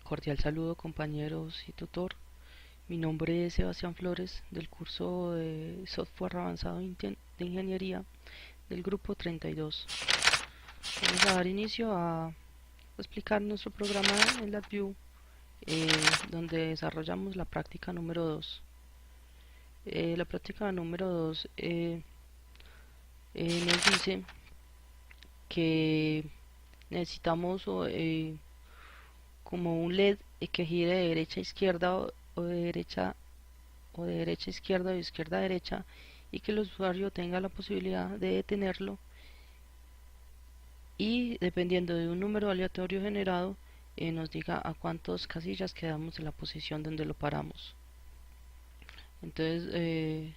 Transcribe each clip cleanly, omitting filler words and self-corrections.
Cordial saludo, compañeros y tutor. Mi nombre es Sebastián Flores, del curso de software avanzado de ingeniería del grupo 32. Vamos a dar inicio a explicar nuestro programa en LabVIEW, donde desarrollamos la práctica número 2. La práctica número 2 nos dice que necesitamos como un LED que gire de derecha a izquierda o de derecha a izquierda o de izquierda a derecha, y que el usuario tenga la posibilidad de detenerlo y, dependiendo de un número aleatorio generado, nos diga a cuántas casillas quedamos en la posición donde lo paramos. Entonces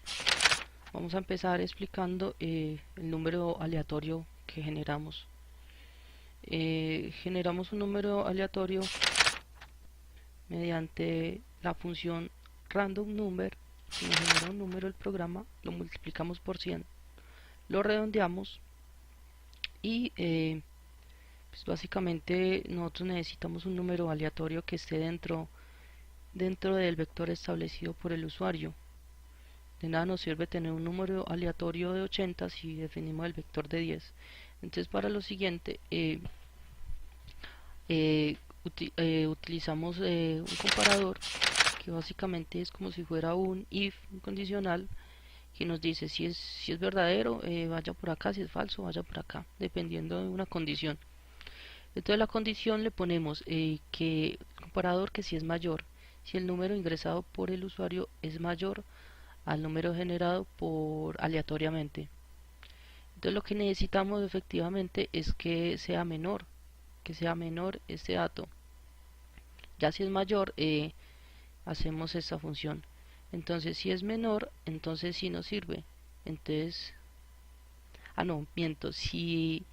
vamos a empezar explicando el número aleatorio que generamos. Generamos un número aleatorio mediante la función random number. Si nos genera un número el programa, lo multiplicamos por 100, lo redondeamos y pues básicamente nosotros necesitamos un número aleatorio que esté dentro del vector establecido por el usuario. De nada nos sirve tener un número aleatorio de 80 si definimos el vector de 10. Entonces, para lo siguiente utilizamos un comparador, que básicamente es como si fuera un if, un condicional, que nos dice si es verdadero, vaya por acá; si es falso, vaya por acá, dependiendo de una condición. Entonces, la condición le ponemos que el comparador, que si es mayor, si el número ingresado por el usuario es mayor al número generado por aleatoriamente. Entonces, lo que necesitamos efectivamente es que sea menor este dato. Ya si es mayor, hacemos esta función. Entonces, si es menor, entonces sí nos sirve. Entonces, no, miento, si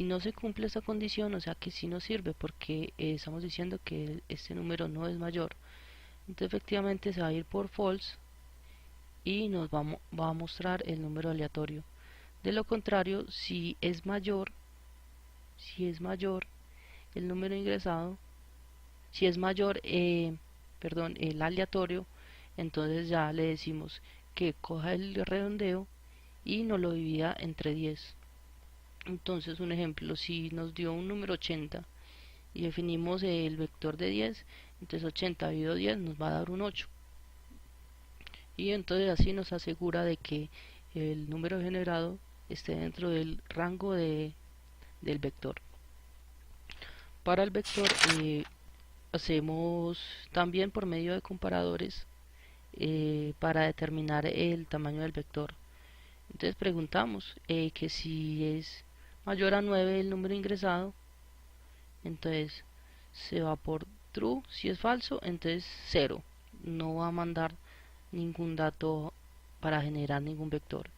no se cumple esta condición, o sea que sí nos sirve, porque estamos diciendo que este número no es mayor. Entonces, efectivamente se va a ir por false y nos va a mostrar el número aleatorio. De lo contrario, si es mayor el número ingresado, si es mayor el aleatorio, entonces ya le decimos que coja el redondeo y nos lo divida entre 10. Entonces, un ejemplo, si nos dio un número 80 y definimos el vector de 10, entonces 80 dividido 10 nos va a dar un 8. Y entonces así nos asegura de que el número generado esté dentro del rango del vector. Para el vector hacemos también por medio de comparadores para determinar el tamaño del vector. Entonces preguntamos que si es mayor a 9 el número ingresado, entonces se va por true. Si es falso, entonces 0. No va a mandar ningún dato para generar ningún vector.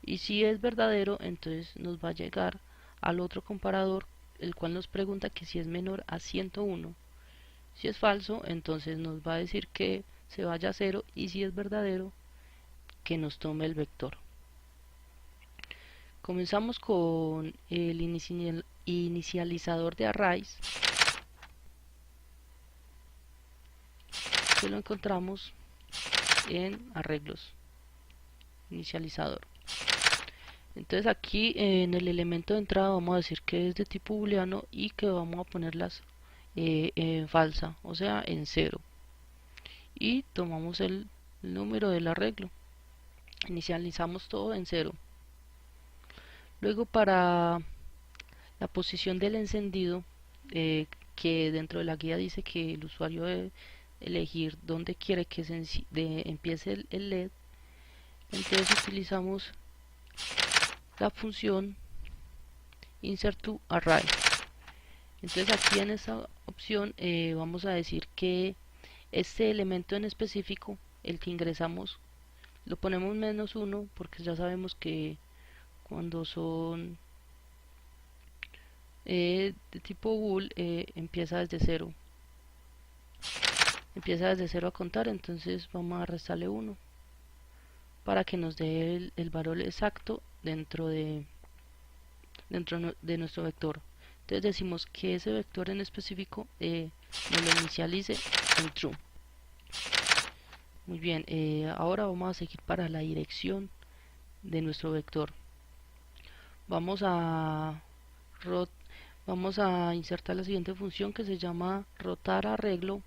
Y si es verdadero, entonces nos va a llegar al otro comparador, el cual nos pregunta que si es menor a 101. Si es falso, entonces nos va a decir que se vaya a 0, y si es verdadero, que nos tome el vector. Comenzamos con el inicializador de arrays, que lo encontramos en arreglos, inicializador. Entonces, aquí en el elemento de entrada vamos a decir que es de tipo booleano y que vamos a ponerlas en falsa, o sea en 0, y tomamos el número del arreglo, inicializamos todo en 0. Luego, para la posición del encendido, que dentro de la guía dice que el usuario debe elegir dónde quiere que empiece el LED, entonces utilizamos la función insert to array. Entonces, aquí en esta opción vamos a decir que este elemento en específico, el que ingresamos, lo ponemos -1, porque ya sabemos que cuando son de tipo bool, empieza desde 0. Empieza desde 0 a contar, entonces vamos a restarle 1 para que nos dé el valor exacto dentro de nuestro vector. Entonces decimos que ese vector en específico nos lo inicialice en true. Muy bien, ahora vamos a seguir para la dirección de nuestro vector. Vamos a insertar la siguiente función que se llama rotar arreglo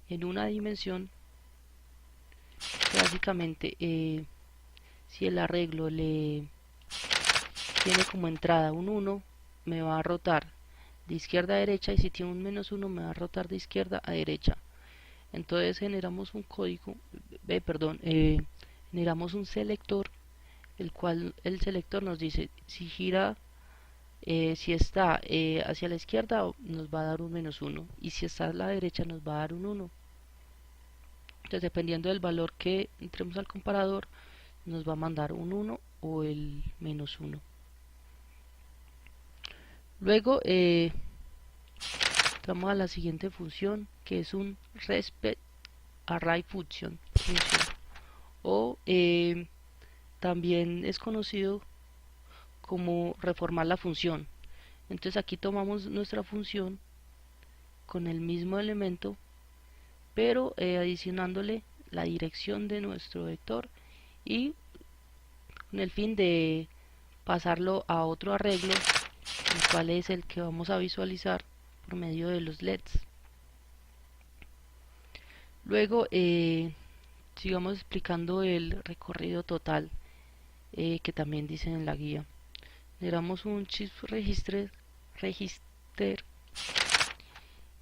en una dimensión, que básicamente si el arreglo le tiene como entrada un 1, me va a rotar de izquierda a derecha, y si tiene un -1 me va a rotar de izquierda a derecha. Entonces generamos un código, generamos un selector, el cual el selector nos dice si gira, si está hacia la izquierda nos va a dar un -1, y si está a la derecha nos va a dar un 1. Entonces dependiendo del valor que entremos al comparador nos va a mandar un 1 o el -1. Luego entramos a la siguiente función, que es un respect array function, o también es conocido como reformar la función. Entonces aquí tomamos nuestra función con el mismo elemento, pero adicionándole la dirección de nuestro vector, y con el fin de pasarlo a otro arreglo, el cual es el que vamos a visualizar por medio de los LEDs. Luego sigamos explicando el recorrido total, que también dicen en la guía. Generamos un chip register,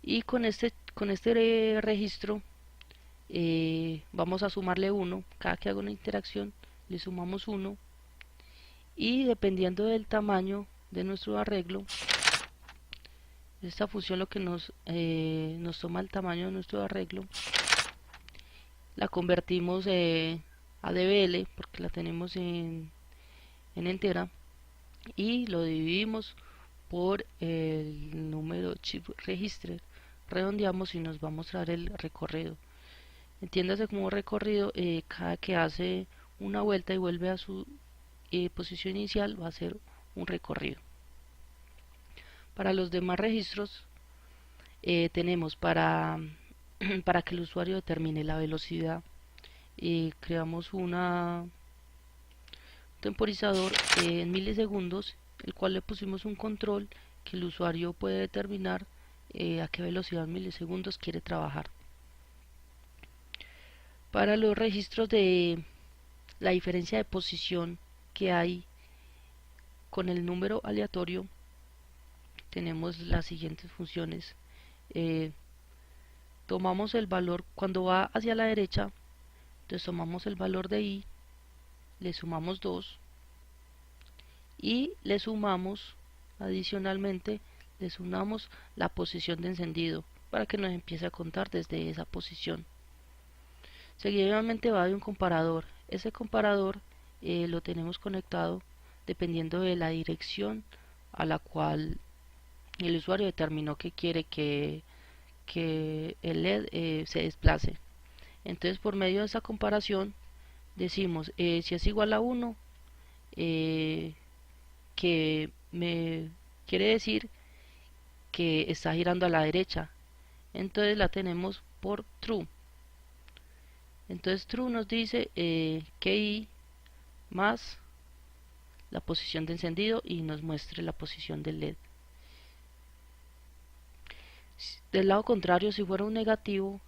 y con este registro vamos a sumarle 1. Cada que haga una interacción le sumamos 1, y dependiendo del tamaño de nuestro arreglo, esta función lo que nos toma el tamaño de nuestro arreglo, la convertimos a dBl porque la tenemos en entera, y lo dividimos por el número chip register, redondeamos y nos va a mostrar el recorrido. Entiéndase como recorrido, cada que hace una vuelta y vuelve a su posición inicial va a ser un recorrido. Para los demás registros tenemos para que el usuario determine la velocidad, creamos un temporizador en milisegundos, el cual le pusimos un control que el usuario puede determinar a qué velocidad en milisegundos quiere trabajar. Para los registros de la diferencia de posición que hay con el número aleatorio, tenemos las siguientes funciones. Tomamos el valor cuando va hacia la derecha, entonces tomamos el valor de i, le sumamos 2, y le sumamos adicionalmente, le sumamos la posición de encendido para que nos empiece a contar desde esa posición. Seguidamente va de un comparador. Ese comparador lo tenemos conectado dependiendo de la dirección a la cual el usuario determinó que quiere que el LED se desplace. Entonces por medio de esa comparación decimos si es igual a 1, que me quiere decir que está girando a la derecha, entonces la tenemos por true. Entonces true nos dice que i más la posición de encendido y nos muestre la posición del LED. Del lado contrario, si fuera un negativo,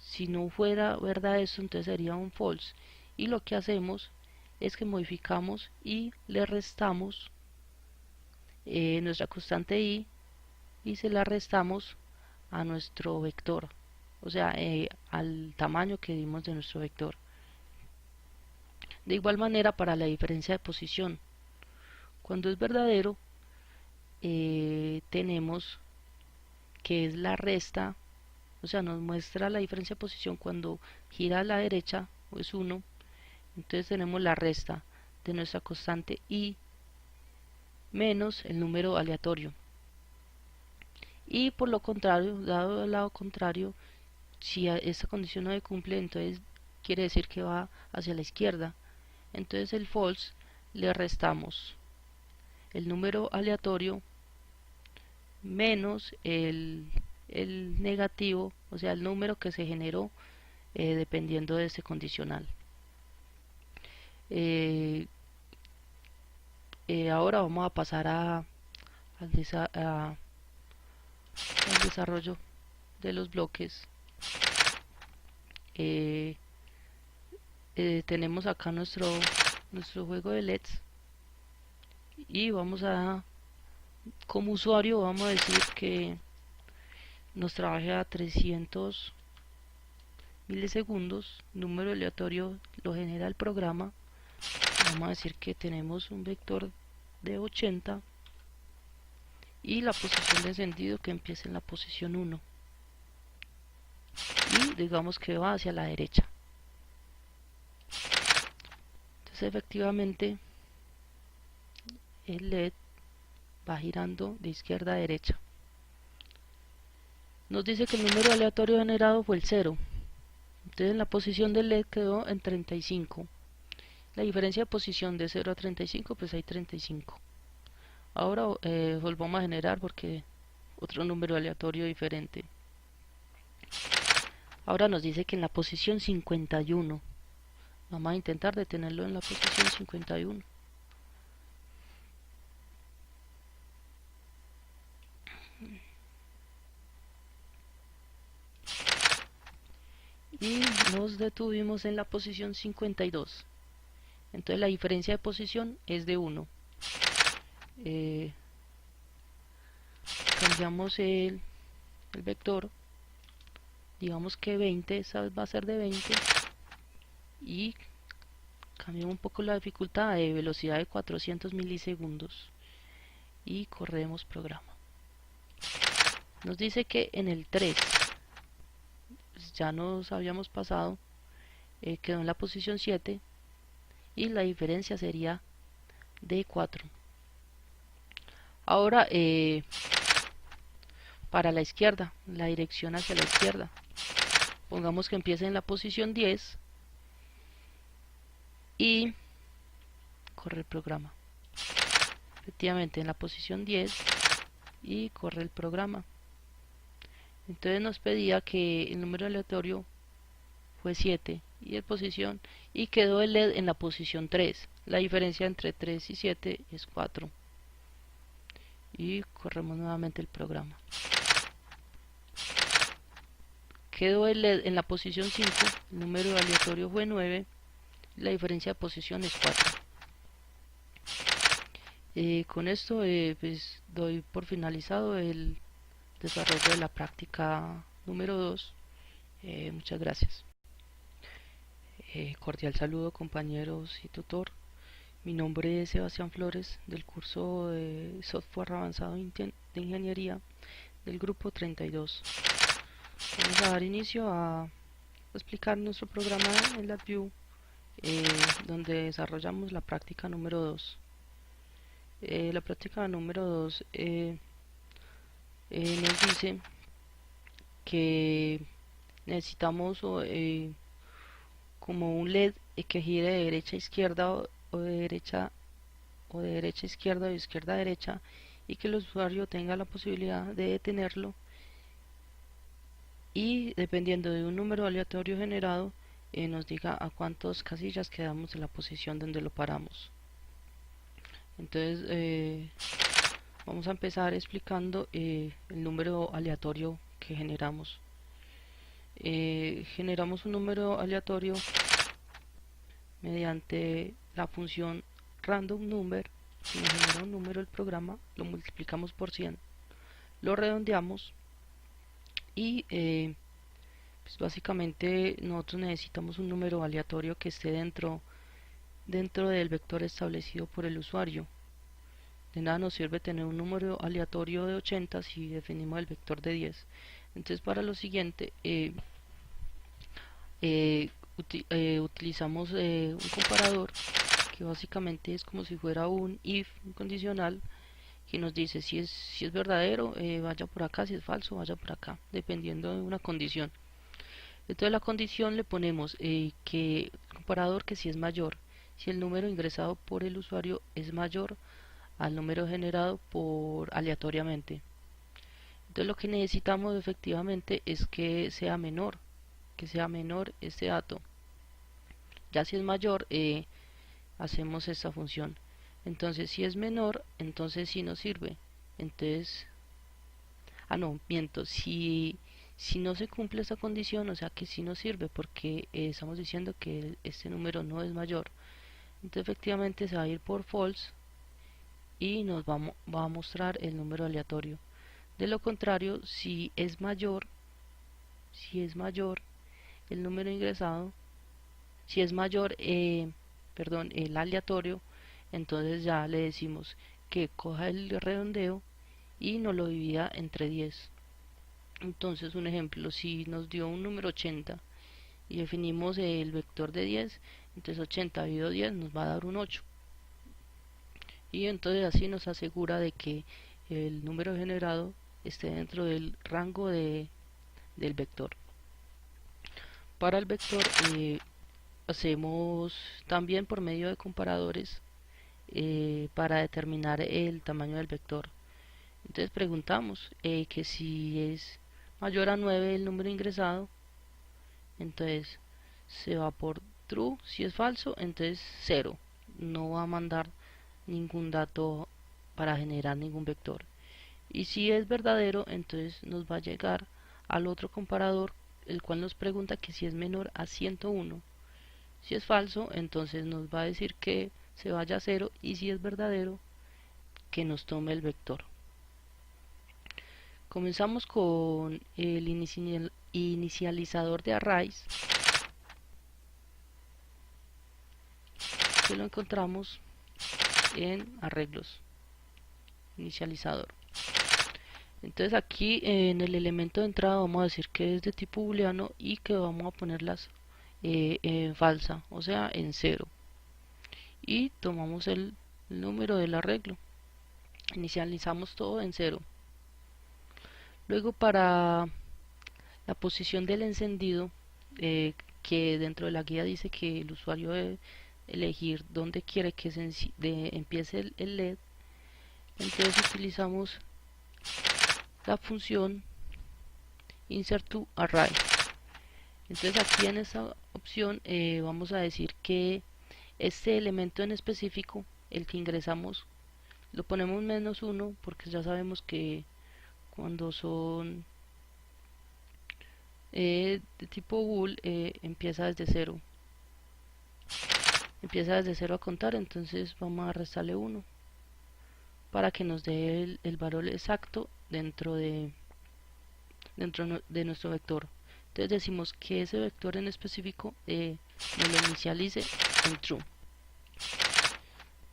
si no fuera verdad eso, entonces sería un false, y lo que hacemos es que modificamos y le restamos nuestra constante i, y se la restamos a nuestro vector, o sea al tamaño que dimos de nuestro vector. De igual manera para la diferencia de posición, cuando es verdadero tenemos que es la resta, o sea nos muestra la diferencia de posición cuando gira a la derecha, o es 1, entonces tenemos la resta de nuestra constante i menos el número aleatorio. Y por lo contrario, dado el lado contrario, si esta condición no se cumple, entonces quiere decir que va hacia la izquierda. Entonces el false le restamos el número aleatorio menos el negativo, o sea, el número que se generó dependiendo de ese condicional. Ahora vamos a pasar al desarrollo de los bloques. Tenemos acá nuestro juego de LEDs y vamos a, como usuario, vamos a decir que nos trabaje a 300 milisegundos. Número aleatorio lo genera el programa. Vamos a decir que tenemos un vector de 80 y la posición de encendido que empieza en la posición 1 y digamos que va hacia la derecha. Entonces efectivamente el LED va girando de izquierda a derecha. Nos dice que el número aleatorio generado fue el 0. Entonces la posición del LED quedó en 35. La diferencia de posición de 0 a 35, pues hay 35. Ahora volvamos a generar porque otro número aleatorio diferente. Ahora nos dice que en la posición 51. Vamos a intentar detenerlo en la posición 51. Y nos detuvimos en la posición 52. Entonces la diferencia de posición es de 1. Cambiamos el vector, digamos que 20, esa vez va a ser de 20, y cambiamos un poco la dificultad de velocidad de 400 milisegundos y corremos programa. Nos dice que en el 3 pues ya nos habíamos pasado, quedó en la posición 7 y la diferencia sería de 4. Ahora para la izquierda, la dirección hacia la izquierda, pongamos que empiece en la posición 10 y corre el programa. Efectivamente en la posición 10 y corre el programa. Entonces nos pedía que el número aleatorio fue 7 y el posición, y quedó el LED en la posición 3. La diferencia entre 3 y 7 es 4. Y corremos nuevamente el programa. Quedó el LED en la posición 5, el número aleatorio fue 9, la diferencia de posición es 4. Con esto pues doy por finalizado el desarrollo de la práctica número 2. Muchas gracias. Cordial saludo compañeros y tutor. Mi nombre es Sebastián Flores del curso de software avanzado de ingeniería del grupo 32. Vamos a dar inicio a explicar nuestro programa en LabVIEW, donde desarrollamos la práctica número 2. La práctica número 2 nos dice que necesitamos como un LED que gire de derecha a izquierda o de derecha a izquierda o de izquierda a derecha, y que el usuario tenga la posibilidad de detenerlo y dependiendo de un número aleatorio generado nos diga a cuántas casillas quedamos en la posición donde lo paramos. Entonces vamos a empezar explicando el número aleatorio que generamos. Generamos un número aleatorio mediante la función random number. Si nos genera un número el programa, lo multiplicamos por 100, lo redondeamos y pues básicamente nosotros necesitamos un número aleatorio que esté dentro del vector establecido por el usuario. De nada nos sirve tener un número aleatorio de 80 si definimos el vector de 10. Entonces para lo siguiente utilizamos un comparador que básicamente es como si fuera un if, un condicional, que nos dice si es verdadero, vaya por acá; si es falso, vaya por acá, dependiendo de una condición. Entonces la condición le ponemos que el comparador, que si es mayor, si el número ingresado por el usuario es mayor al número generado por aleatoriamente. Entonces lo que necesitamos efectivamente es que sea menor este dato. Ya si es mayor, hacemos esta función. Entonces si es menor, entonces sí nos sirve. Entonces, no, miento, si no se cumple esta condición, o sea que sí nos sirve porque estamos diciendo que este número no es mayor. Entonces efectivamente se va a ir por false y nos va a mostrar el número aleatorio. De lo contrario, si es mayor el número ingresado, si es mayor, el aleatorio, entonces ya le decimos que coja el redondeo y nos lo divida entre 10. Entonces un ejemplo, si nos dio un número 80 y definimos el vector de 10, entonces 80 dividido 10 nos va a dar un 8. Y entonces así nos asegura de que el número generado esté dentro del rango del vector. Para el vector hacemos también por medio de comparadores para determinar el tamaño del vector. Entonces preguntamos que si es mayor a 9 el número ingresado, entonces se va por true. Si es falso, entonces 0. No va a mandar ningún dato para generar ningún vector. Y si es verdadero, entonces nos va a llegar al otro comparador, el cual nos pregunta que si es menor a 101. Si es falso, entonces nos va a decir que se vaya a 0, y si es verdadero, que nos tome el vector. Comenzamos con el inicializador de arrays, que lo encontramos en arreglos, inicializador. Entonces aquí en el elemento de entrada vamos a decir que es de tipo booleano y que vamos a ponerlas en falsa, o sea en 0, y tomamos el número del arreglo, inicializamos todo en 0. Luego para la posición del encendido, que dentro de la guía dice que el usuario debe elegir dónde quiere que empiece el LED, entonces utilizamos la función insert to array. Entonces aquí en esta opción vamos a decir que este elemento en específico, el que ingresamos, lo ponemos -1 porque ya sabemos que cuando son de tipo bool empieza desde 0. Empieza desde 0 a contar, entonces vamos a restarle 1 para que nos dé el valor exacto dentro de nuestro vector. Entonces decimos que ese vector en específico nos lo inicialice en true.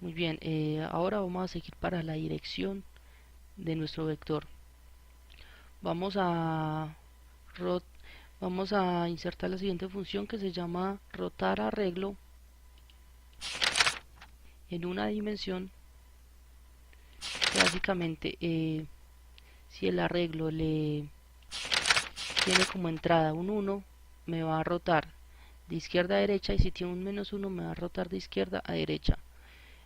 Muy bien, ahora vamos a seguir para la dirección de nuestro vector. Vamos a insertar la siguiente función que se llama rotar arreglo en una dimensión. Básicamente, si el arreglo le tiene como entrada un 1, me va a rotar de izquierda a derecha, y si tiene un -1 me va a rotar de izquierda a derecha.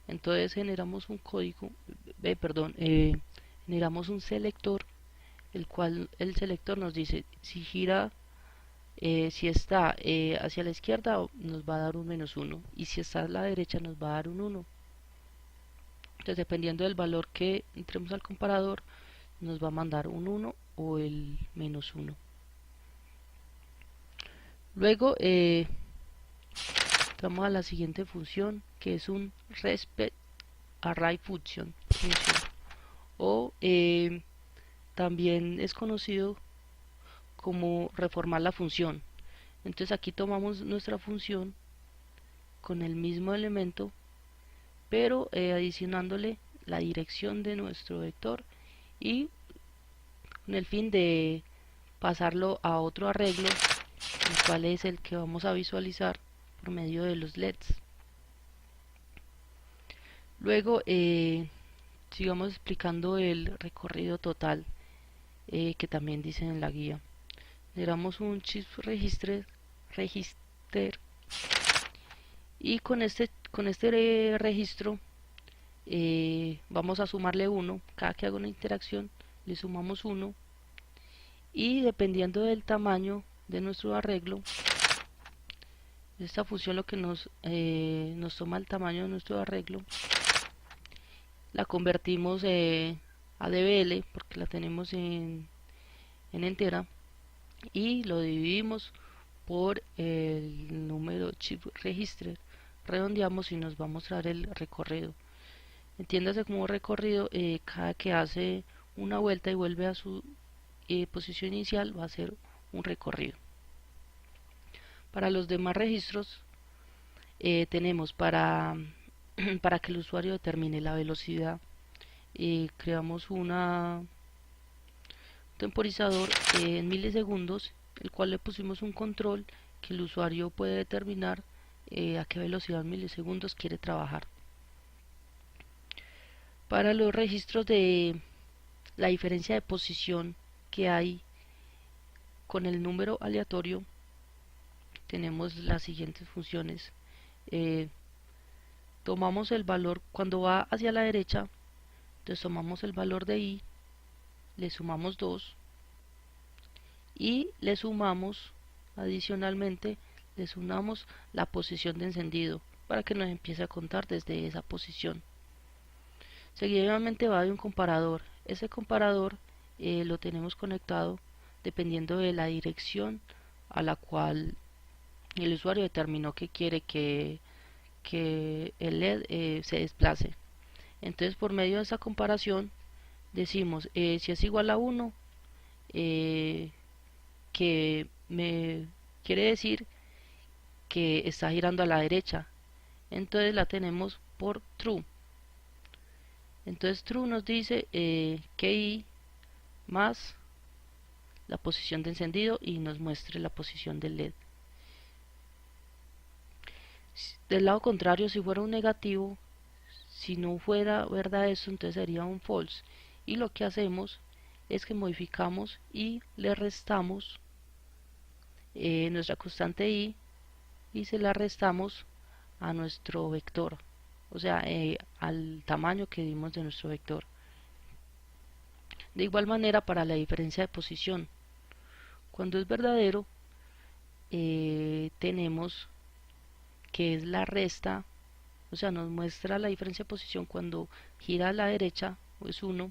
Entonces generamos un código, generamos un selector, el cual el selector nos dice si gira, si está hacia la izquierda nos va a dar un -1, y si está a la derecha nos va a dar un 1. Entonces dependiendo del valor que entremos al comparador, nos va a mandar un 1 o el -1. Luego vamos a la siguiente función, que es un respect array function, o también es conocido como reformar la función. Entonces aquí tomamos nuestra función con el mismo elemento, pero adicionándole la dirección de nuestro vector, y con el fin de pasarlo a otro arreglo, el cual es el que vamos a visualizar por medio de los LEDs. Luego sigamos explicando el recorrido total, que también dicen en la guía. Generamos un chip register, y con este registro vamos a sumarle 1, cada que haga una interacción le sumamos 1, y dependiendo del tamaño de nuestro arreglo, esta función lo que nos toma el tamaño de nuestro arreglo, la convertimos a dbl porque la tenemos en entera, y lo dividimos por el número chip register, redondeamos y nos va a mostrar el recorrido. Entiéndase como recorrido, cada que hace una vuelta y vuelve a su posición inicial va a ser un recorrido. Para los demás registros tenemos para que el usuario determine la velocidad, creamos un temporizador en milisegundos, el cual le pusimos un control que el usuario puede determinar a qué velocidad en milisegundos quiere trabajar. Para los registros de la diferencia de posición que hay con el número aleatorio, tenemos las siguientes funciones. Tomamos el valor cuando va hacia la derecha, entonces tomamos el valor de i, le sumamos 2 y le sumamos adicionalmente, le sumamos la posición de encendido para que nos empiece a contar desde esa posición. Seguidamente va de un comparador. Ese comparador lo tenemos conectado dependiendo de la dirección a la cual el usuario determinó que quiere que el LED se desplace. Entonces, por medio de esa comparación decimos si es igual a 1, que me quiere decir que está girando a la derecha, entonces la tenemos por true. Entonces true nos dice que i más la posición de encendido y nos muestre la posición del LED. Del lado contrario, si fuera un negativo, si no fuera verdad eso, entonces sería un false, y lo que hacemos es que modificamos y le restamos nuestra constante i y se la restamos a nuestro vector, o sea, al tamaño que dimos de nuestro vector. De igual manera para la diferencia de posición, cuando es verdadero tenemos que es la resta, o sea, nos muestra la diferencia de posición cuando gira a la derecha, o es 1,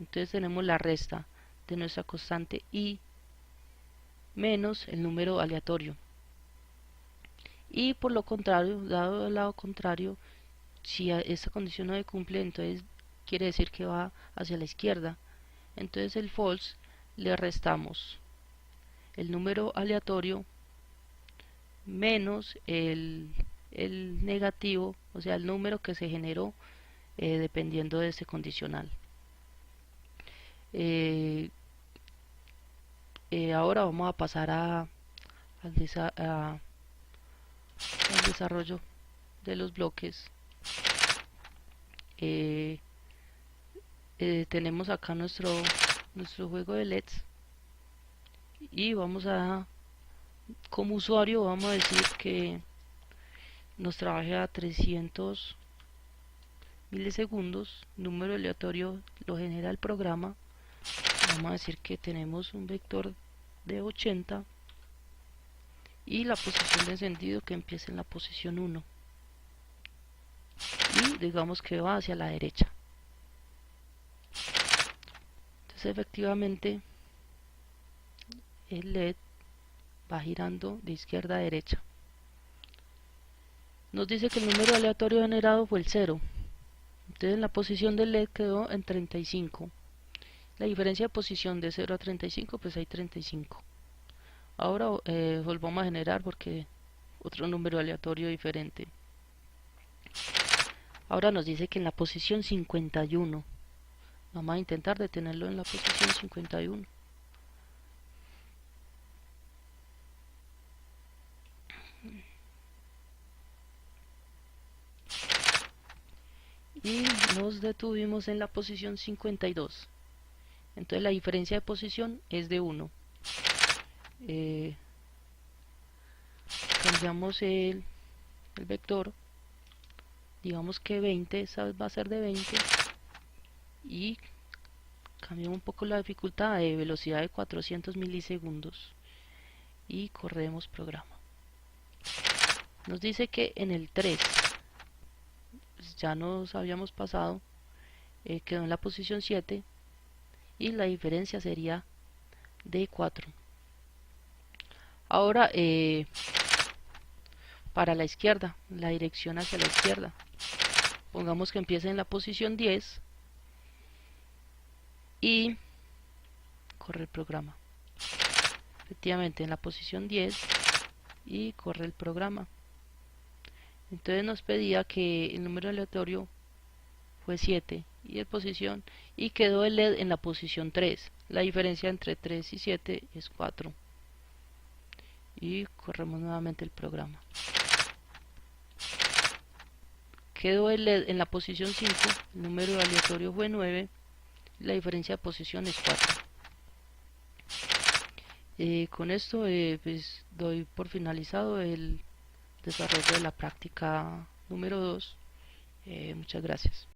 entonces tenemos la resta de nuestra constante i menos el número aleatorio. Y por lo contrario, dado el lado contrario, si esta condición no se cumple, entonces quiere decir que va hacia la izquierda. Entonces el false le restamos el número aleatorio menos el negativo, o sea, el número que se generó dependiendo de ese condicional. Ahora vamos a pasar al desarrollo de los bloques. Tenemos acá nuestro juego de LEDs y vamos a, como usuario, vamos a decir que nos trabaje a 300 milisegundos, número aleatorio lo genera el programa. Vamos a decir que tenemos un vector de 80 y la posición de encendido que empieza en la posición 1 y digamos que va hacia la derecha. Entonces efectivamente el LED va girando de izquierda a derecha. Nos dice que el número aleatorio generado fue el 0, entonces la posición del LED quedó en 35. La diferencia de posición de 0 a 35, pues hay 35. Ahora volvamos a generar porque otro número aleatorio diferente. Ahora nos dice que en la posición 51. Vamos a intentar detenerlo en la posición 51. Y nos detuvimos en la posición 52. Entonces la diferencia de posición es de 1. Cambiamos el vector digamos que 20, esa va a ser de 20, y cambiamos un poco la dificultad de velocidad de 400 milisegundos y corremos programa. Nos dice que en el 3 pues ya nos habíamos pasado, quedó en la posición 7 y la diferencia sería de 4. Ahora para la izquierda, la dirección hacia la izquierda, pongamos que empiece en la posición 10 y corre el programa. Efectivamente en la posición 10 y corre el programa. Entonces nos pedía que el número aleatorio fue 7 y el posición, y quedó el LED en la posición 3. La diferencia entre 3 y 7 es 4. Y corremos nuevamente el programa. Quedó el LED en la posición 5, el número aleatorio fue 9, la diferencia de posición es 4. Con esto pues doy por finalizado el desarrollo de la práctica número 2. Muchas gracias.